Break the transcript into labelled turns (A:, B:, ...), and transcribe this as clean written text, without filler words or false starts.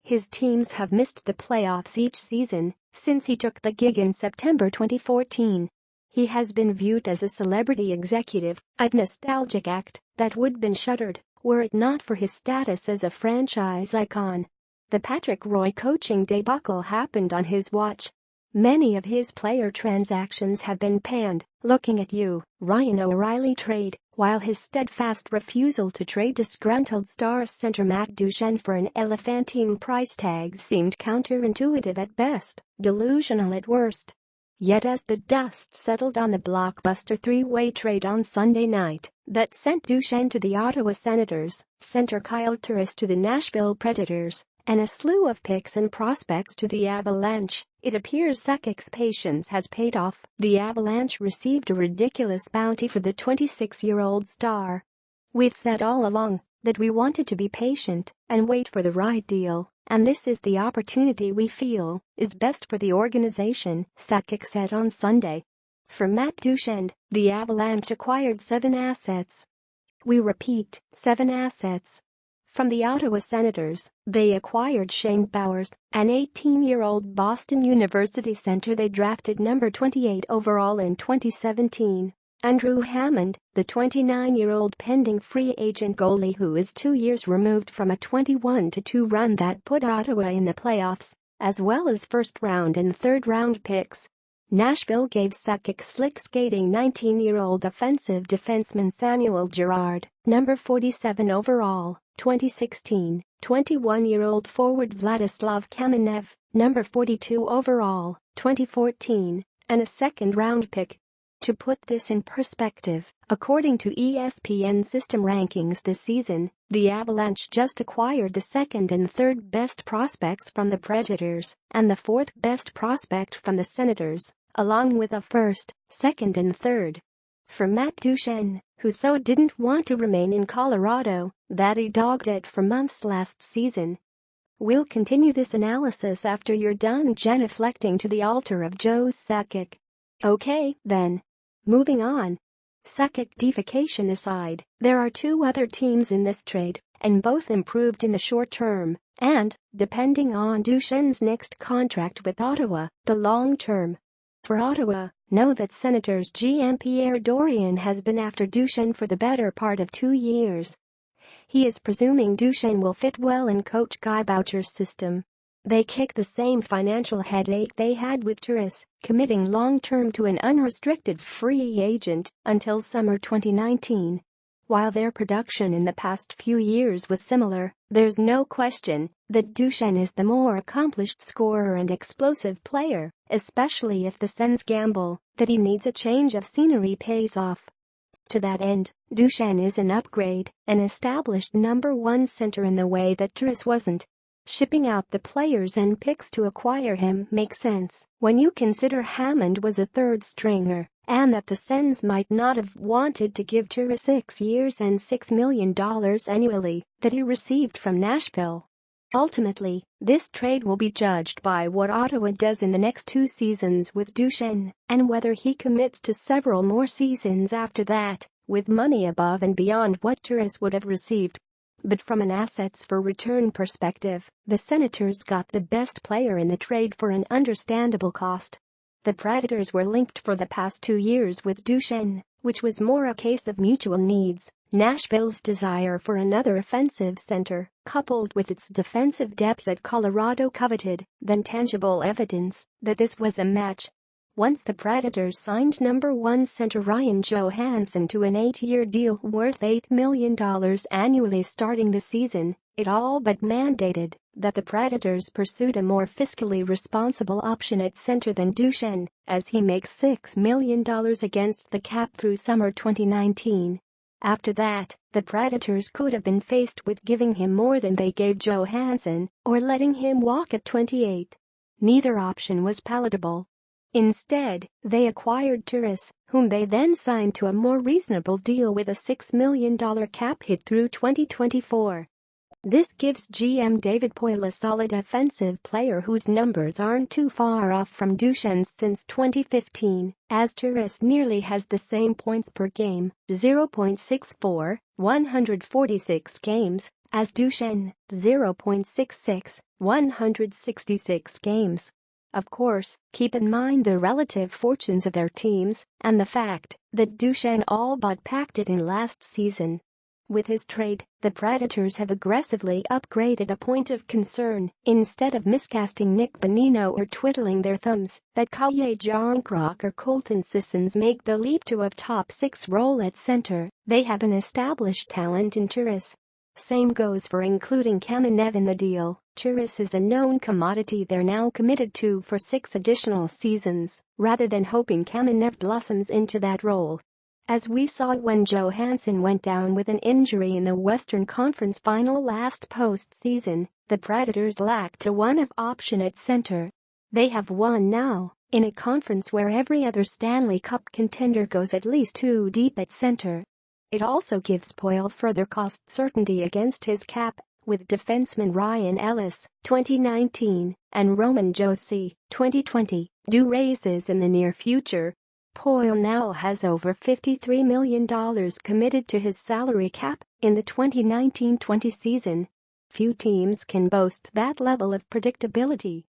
A: His teams have missed the playoffs each season since he took the gig in September 2014. He has been viewed as a celebrity executive, a nostalgic act that would been shuttered were it not for his status as a franchise icon. The Patrick Roy coaching debacle happened on his watch. Many of his player transactions have been panned. Looking at you, Ryan O'Reilly trade, while his steadfast refusal to trade disgruntled Stars center Matt Duchene for an elephantine price tag seemed counterintuitive at best, delusional at worst. Yet as the dust settled on the blockbuster three-way trade on Sunday night that sent Duchene to the Ottawa Senators, center Kyle Turris to the Nashville Predators, and a slew of picks and prospects to the Avalanche, it appears Sakic's patience has paid off. The Avalanche received a ridiculous bounty for the 26-year-old star. "We've said all along that we wanted to be patient and wait for the right deal, and this is the opportunity we feel is best for the organization," Sakic said on Sunday. For Matt Duchene, the Avalanche acquired 7 assets. We repeat, 7 assets. From the Ottawa Senators, they acquired Shane Bowers, an 18-year-old Boston University center they drafted number 28 overall in 2017. Andrew Hammond, the 29-year-old pending free agent goalie who is 2 years removed from a 21-2 run that put Ottawa in the playoffs, as well as first-round and third-round picks. Nashville gave Sakic slick skating 19-year-old offensive defenseman Samuel Girard, number 47 overall, 2016, 21-year-old forward Vladislav Kamenev, number 42 overall, 2014, and a second-round pick. To put this in perspective, according to ESPN system rankings this season, the Avalanche just acquired the second and third best prospects from the Predators and the fourth best prospect from the Senators, along with a first, second and third. For Matt Duchene, who so didn't want to remain in Colorado that he dogged it for months last season. "We'll continue this analysis after you're done," genuflecting to the altar of Joe Sakic. "Okay, then. Moving on." Sakic defecation aside, there are 2 other teams in this trade, and both improved in the short term, and, depending on Duchene's next contract with Ottawa, the long term. For Ottawa, know that Senators GM Pierre Dorion has been after Duchene for the better part of 2 years. He is presuming Duchene will fit well in Coach Guy Boucher's system. They kick the same financial headache they had with Turris, committing long-term to an unrestricted free agent until summer 2019. While their production in the past few years was similar, there's no question that Duchene is the more accomplished scorer and explosive player, especially if the Sens' gamble that he needs a change of scenery pays off. To that end, Duchene is an upgrade, an established number 1 center in the way that Turris wasn't. Shipping out the players and picks to acquire him makes sense when you consider Hammond was a third stringer and that the Sens might not have wanted to give Turris 6 years and $6 million annually that he received from Nashville. Ultimately, this trade will be judged by what Ottawa does in the next 2 seasons with Duchene and whether he commits to several more seasons after that, with money above and beyond what Turris would have received. But from an assets for return perspective, the Senators got the best player in the trade for an understandable cost. The Predators were linked for the past 2 years with Duchene, which was more a case of mutual needs. Nashville's desire for another offensive center, coupled with its defensive depth that Colorado coveted, than tangible evidence that this was a match. Once the Predators signed number 1 center Ryan Johansson to an 8-year deal worth $8 million annually starting the season, it all but mandated that the Predators pursued a more fiscally responsible option at center than Duchene, as he makes $6 million against the cap through summer 2019. After that, the Predators could have been faced with giving him more than they gave Johansson or letting him walk at 28. Neither option was palatable. Instead, they acquired Turris, whom they then signed to a more reasonable deal with a $6 million cap hit through 2024. This gives GM David Poile a solid offensive player whose numbers aren't too far off from Duchene's since 2015, as Turris nearly has the same points per game, 0.64, 146 games, as Duchene, 0.66, 166 games. Of course, keep in mind the relative fortunes of their teams and the fact that Duchene all but packed it in last season. With his trade, the Predators have aggressively upgraded a point of concern instead of miscasting Nick Bonino or twiddling their thumbs that Kalle Jarnkrok or Colton Sissons make the leap to a top 6 role at center. They have an established talent in Turris. Same goes for including Kamenev in the deal. Turris is a known commodity they're now committed to for 6 additional seasons, rather than hoping Kamenev blossoms into that role. As we saw when Johansson went down with an injury in the Western Conference Final last postseason, the Predators lacked a one-of option at center. They have one now, in a conference where every other Stanley Cup contender goes at least 2 deep at center. It also gives Poile further cost certainty against his cap, with defenseman Ryan Ellis, 2019, and Roman Josi, 2020, due raises in the near future. Poile now has over $53 million committed to his salary cap in the 2019-20 season. Few teams can boast that level of predictability.